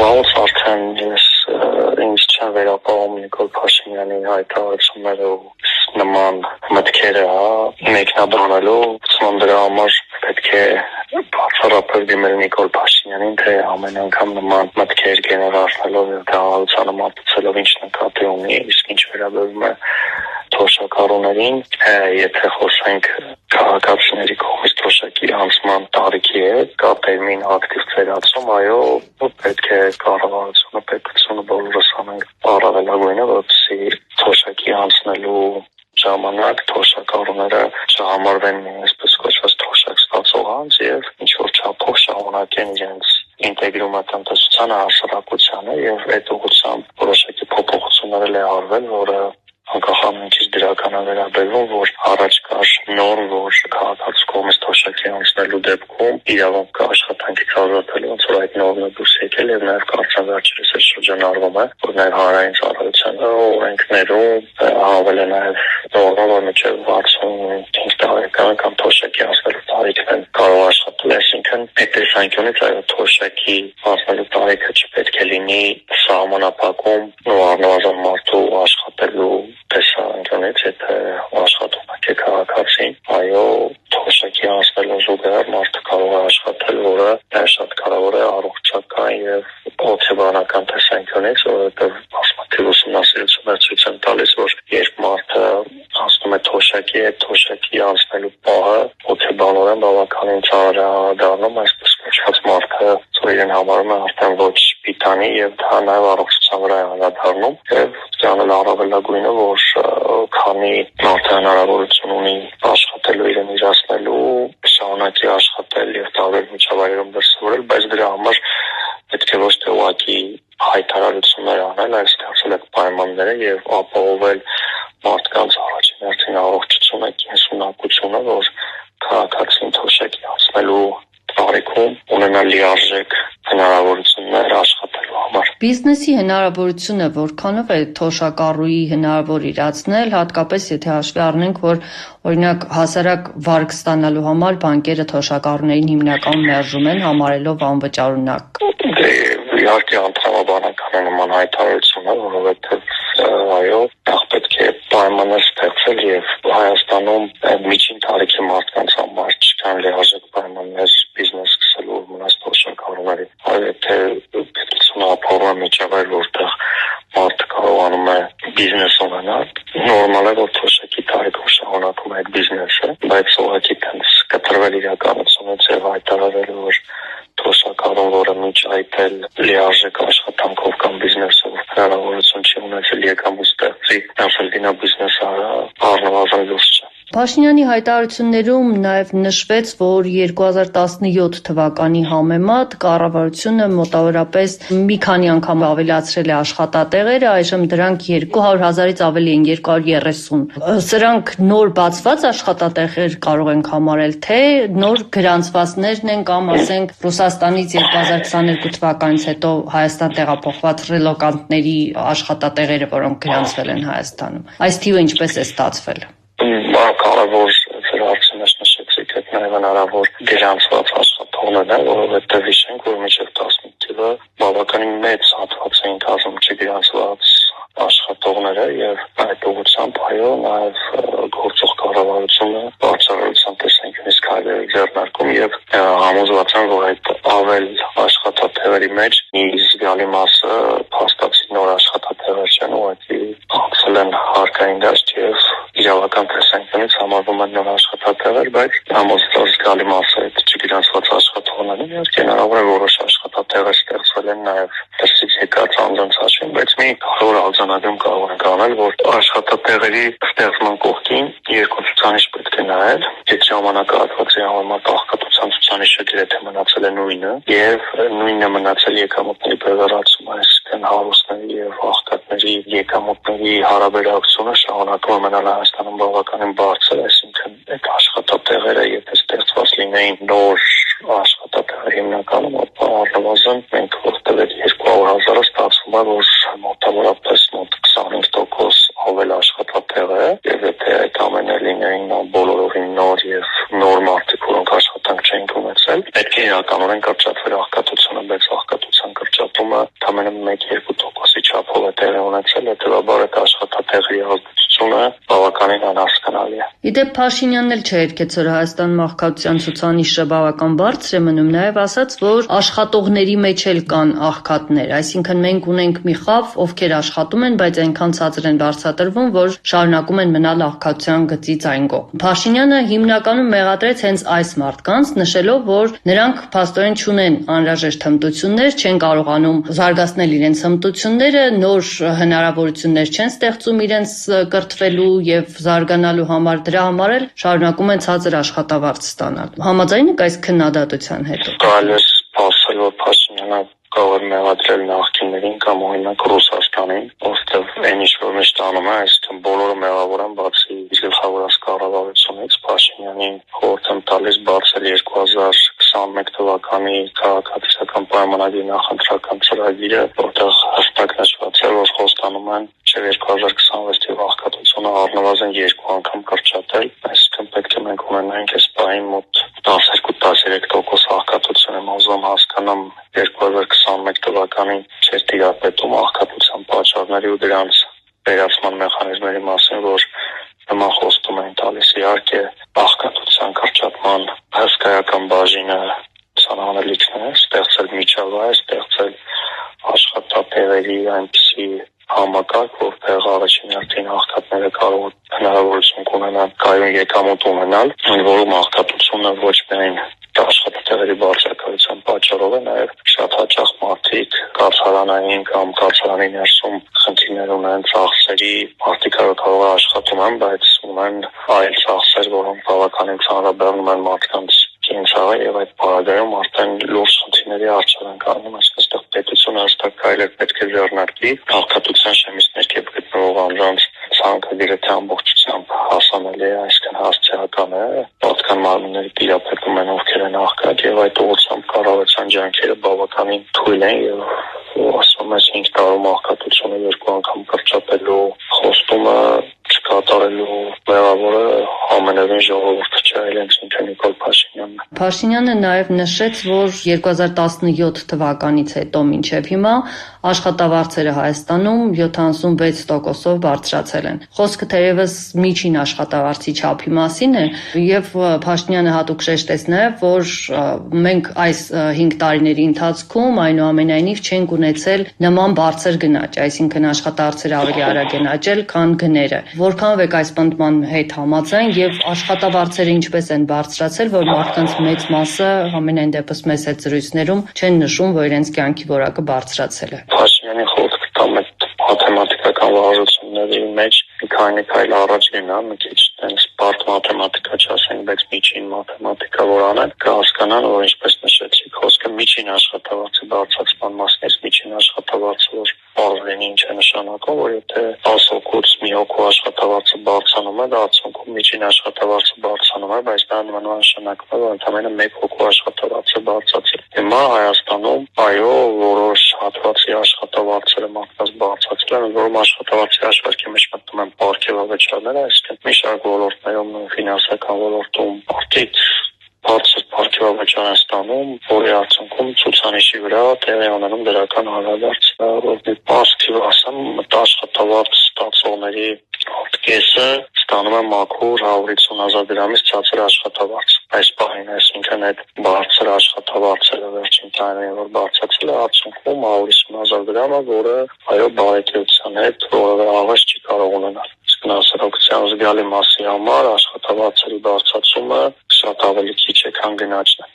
Վաղուց արդեն ես ինձ չեմ վերապահում Նիկոլ Փաշինյանի հայտարարությունները ու նման մտքերը մեկնաբանելու, դրա համար պետք է բացառապես դիմել Նիկոլ Փաշինյանին, թե ամեն անգամ նման մտքեր գեներացնելով եւ դահարությանը մատուցելով ինչ նկատի ունի, իսկ ինչ վերաբերում է թոշակառուներին, եթե խոսենք քաղաքացիների կողմից թոշակի անցման տարիքի հետ, կա տերմին ակտիվ ծերացում, այո, պետք է կառավարությունը, պետությունը բոլորս անենք առավելագույնը, որպեսզի թոշակի անցնելու ժամանակ թոշակառուները չհամարվեն այսպես կոչված թոշակ ստացող անձ եւ ինչ որ չափով շարունակեն իրենց ինտեգրումը տնտեսությանը, հասարակությանը եւ այդ ուղղությամբ որոշակի փոփոխություններ է արվել, որը անկախ ամենից դրական է վերաբերվում, որ առաջ կար նորմ, որ քաղաքացու կողմից թոշակի անցնելու դեպքում իրավունք կա աշխատանքից ազատելու, ոնց որ այդ նորմը դուրս եկել եւ նաեւ կարծեմ վերջերս այս շրջանառվում է, որ նաեւ հանրային ծառայության օրենքներում հավել է նաեւ նորմը, որ մինչեւ 65 տարեկան կամ թոշակի անցնելու տարիքն են կարող աշխատել, այսինքն այդ տեսանկյունից այո թոշակի անցնելու տարիքը չպետք է լինի սահմանափակում ու առնվազն մարդու աշխատելու տեսանկյունից, եթե աշխատում է քաղաքացին, այո, թոշակի անցնելու զուգահեռ մարդը կարող է աշխատել, որը շատ կարևոր է առողջական եւ օգտիվանական տեսանկյունից, որովհետեւ բազմաթիվ ուսումնասիրություններ ցույց են տալիս, որ երբ մարդը անցնում է թոշակի, այդ թոշակի անցնելու պահը օգտիվանորեն բավականին ծանր է դառնում, այսպես կոչված մարդը իրեն համարում է արդեն ոչ պիտանի եւ դա նաեւ առողջության վրա է անդրադառնում եւ ցանել առավելագույնը, որ քանի մարդը հնարավորություն ունի աշխատելու, իրեն իրացնելու, շարունակի աշխատել եւ տարբեր միջավայրերում դրսևորել, բայց դրա համար պետք է ոչ թե ուղղակի հայտարարություններ անել, այլ ստեղծել այդ պայմանները եւ ապահովել մարդկանց առաջին հերթին առողջությունը, կենսունակությունը, որ քաղաքացին թոշակի անցնելու տարիքում ունենա լիարժեք հնարավորություններ աշխատելու համար։ Բիզնեսի հնարավորությունը որքանով է թոշակառուի հնարավոր իրացնել, հատկապես եթե հաշվի առնենք, որ օրինակ հասարակ վարկ ստանալու համար բանկերը թոշակառուներին հիմնական մերժում են, համարելով անվճարունակ։ Իհարկե անտրամաբանական է նման հայտարարությունը, որովհետև այո, նախ պետք է պայմաններ ստեղծել եւ Հայաստանում միջին տարիքի մարդկանց համար չկան լիարժեք պայմաններ բիզնես սկսելու մնաց թոշակառուների։ Այո, եթե պետությունը ապահովում է միջավայր, որտեղ մարդը կարողանում է բիզնես ունենալ, նորմալ է, որ թոշակի տարիքում շարունակում է այդ բիզնեսը, բայց ուղղակի տենց կտրվել իրականությունից եւ հայտարարել, որ թոշակառուն, որը մինչ այդ էլ լիարժեք աշխատանքով կամ բիզնեսով հնարավորություն չի ունեցել եկամուտ ստեղծի, ասել դինա բիզնեսը առնվազն լուրջ չէ։ Փաշինյանի հայտարարություններում նաև նշվեց, որ 2017 թվականի համեմատ կառավարությունը մոտավորապես մի քանի անգամ ավելացրել է աշխատատեղերը, այժմ դրանք 200,000-ից ավելի են, 230։ Սրանք նոր բացված աշխատատեղեր կարող ենք համարել, թե նոր գրանցվածներն են կամ ասենք Ռուսաստանից 2022 թվականից հետո Հայաստան տեղափոխված ռելոկանտների աշխատատեղերը, որոնք գրանցվել են Հայաստանում։ Այս թիվը ինչպես է ստացվել։ Կարևոր հարցը նշեցիք, այդ նաև հնարավոր գրանցված աշխատողներն են, որովհետև հիշենք, որ մինչև 15 թիվը բավականին մեծ հատված էին կազմում չգրանցված աշխատողները եւ այդ ուղղությամբ այո նաև գործող կառավարությունը բարձրացան տեսանկյունից քայլեր ձեռնարկում եւ համոզված եմ, որ այդ ավել աշխատատեղերի մեջ մի զգալի մասը փաստացի նոր աշխատատեղեր չեն, ուղղակի անցել են հարկային դաշտ եւ իրավական տեսանկյունից համարվում են նոր աշխատատեղեր, բայց համոզված զգալի մասը այդ չգրանցված աշխատողներն են, հնարավոր է որոշ աշխատատեղեր ստեղծվել են նաև դրսից եկած անձանց հաշվին, բայց մի կարևոր արձանագրում կարող ենք անել, որ աշխատատեղերի ստեղծման կողքին երկու ցուցանիշ պետք է նայել, այդ ժամանակահատվածի համեմատ աղքատության ցուցանիշը գրեթե մնացել է նույնը եւ նույնը մնացել եկամուտների բևեռացումը, այսինքն հարուստների եւ աղքատների եկամուտների հարաբերակցությունը շարունակում է մնալ Հայաստանում բավականին բարձր, այսինքն այդ աշխատատեղերը եթե ստեղծված լինեին նոր աշխատատեղեր հիմնականում, ապա առնվազն մենք որտեղ 200,000-ը ստացվում է, որ մոտավորապես մոտ 25% ավել աշխատատեղ է, եւ եթե այդ ամենը լինեին բոլորովին նոր եւ նոր մարդիկ, որոնք աշխատանք չէին ունեցել, պետք է իրականորեն կրճատվեր աղքատությունը, բայց աղքատության կրճատումը բարձրացումը ընդամենը 1-2% չափով է տեղի ունեցել, հետևաբար այդ աշխատատեղերի ազդեցությունը բավականին անհասկանալի է։ Իդեպ Փաշինյանն էլ չհերքեց, որ Հայաստանում աղքատության ցուցանիշը բավական բարձր է մնում, նաև ասաց, որ աշխատողների մեջ էլ կան աղքատներ, այսինքն մենք ունենք մի խավ, ովքեր աշխատում են, բայց այնքան ցածր են վարձատրվում, որ շարունակում են մնալ աղքատության գծից այն կողմ։ Փաշինյանը հիմնականում մեղադրեց հենց այս մարդկանց, նշելով, որ նրանք փաստորեն չունեն անհրաժեշտ հմտություններ, չեն կարողանում զարգացնել իրենց հմտությունները, նոր հնարավորություններ չեն ստեղծում իրենց կրթվելու եւ զարգանալու համար, դրա համար էլ շարունակում են ցածր աշխատավարձ ստանալ։ Համաձայն եք այս քննադատության հետ։ Կարելի է ասել, որ Փաշինյանը կարող է մեղադրել նախկիններին կամ օրինակ Ռուսաստանին, որտեղ այն ինչ որ միշտ անում է, այսինքն բոլորը մեղավոր են բացի գլխավորած կառավարությունից։ Փաշինյանին խորհուրդ եմ տալիս բացել 2021 թվականի քաղաքացիական պայմանագրի նախընտրական ծրագիրը, որտեղ հստակ նշված է, որ խոստանում են 2026 թվականի աղքատությունը առնվազն 2 անգամ կրճատել, այսինքն պետք է մենք ունենանք այս պահին մոտ 12-13% աղքատություն եմ ուզում հասկանամ 2021 թվականին չէր տիրապետում աղքատության պատճառների ու դրանց վերացման մեխանիզմների մասին, որ նման խոստում են տալիս։ Իհարկե աղքատության կրճատման հսկայական բաժինը ցանահանելիքն է, ստեղծել միջավայր, ստեղծել աշխատատեղերի այնպիսի համակարգ, որտեղ առաջին հերթին աղքատները կարող հնարավորություն կունենան կայուն եկամուտ ունենալ, որում աղքատությունը ոչ միայն աշխատատեղերի բարձրակալության պատճառով է, նաև շատ հաճախ մարդիկ կացարանային կամ կացարանի ներսում խնդիրներ ունեն ծախսերի, մարդիկ կարող է աշխատում են, բայց ունեն այլ ծախսեր, որոնք բավականին ծանրաբեռնում են մարդկանց կենցաղը եւ այդ պարագայում արդեն լուրջ խնդիրների առջև են կանգնում, այսինքն պետությունը հստակ կարելի պետք է ձեռնարկի աղքատության շեմից ներքև գտնվող անձանց ցանկը դիրեթե ամբողջությամբ հասանելի է, այսինքն հասցեական է, պատկան մարմինների տիրապետում են ովքեր են աղքատ եւ այդ ուղղությամբ կառավարության ջանքերը բավականին թույլ են եւ ասում ես 5 տարում աղքատությունը 2 անգամ կրճատելու խոստումը չկատարելու մեղավորը ամենևին ժողովուրդը չէ, այլենց Նիկոլ Փաշինյանն է։ Փաշինյանը նաև նշեց, որ 2017 թվականից հետո մինչև հիմա աշխատավարձերը Հայաստանում 76%-ով բարձրացել են։ Խոսքը թերևս միջին աշխատավարձի չափի մասին է, եւ Փաշինյանը հատուկ շեշտեց նաև, որ մենք այս 5 տարիների ընթացքում այնուամենայնիվ չենք ունեցել նման բարձր գնաճ, այսինքն աշխատավարձերը ավելի արագ են աճել, քան գները։ Որքանով եք այս պնդման հետ համաձայն եւ աշխատավարձերը ինչպես են բարձրացել, որ մարդկանց մեծ մասը ամենայն դեպս մեծ այդ զրույցներում չեն նշում, որ իրենց կյանքի որակը բարձրացել է։ Փաշինյանի խոսքը կամ մաթեմատիկական վարժությունների մեջ մի քանի առաջ գնա, մի քիչ այնպես բարդ մաթեմատիկա չասենք, բայց միջին մաթեմատիկա որ անեն, կհասկանան, որ ինչպես նշեցիք, խոսքը միջին աշխատավարձի բարձրացման մասն է, միջին աշխատավարձը որ բարձրին ինչ է նշանակում, որ եթե 10 հոգուց մի հոգու աշխատավարձը բարձրանում է, դա արդյունքում միջին աշխատավարձը բարձրանում է, բայց դա նշանակում է, որ ընդամենը 1 հոգու աշխատավարձը բարձրացել։ Հիմա Հայաստանում այո, որոշ հատվածի աշխատավարձերը մարդկանց բարձրացել են, որում աշխատավարձի հաշվարկի մեջ մտնում են պարգևավճարները, այսինքն մի շարք ոլորտներում ֆինանսական ոլորտում մարդիկ բարձր պարգևավճար են ստանում, որի արդյունքում ցուցանիշի վրա տեղի ունենում դրական հանրադարձ, որ մի պասիվ ասեմ, աշխատավարձ ստացողների կեսը ստանում է մաքուր 150,000 դրամից ցածր աշխատավարձ։ Այս պահին, այսինքն այդ բարձր աշխատավարձերը վերջին տարիներին որ բարձրացել է, արդյունքում 150,000 դրամը, որը այո բարեկեցության հետ որևէ աղետ չի կարող ունենալ։ Հասարակության զգալի մասի համար աշխատավարձերի բարձրացումը շատ ավելի քիչ է, քան գնաճն է։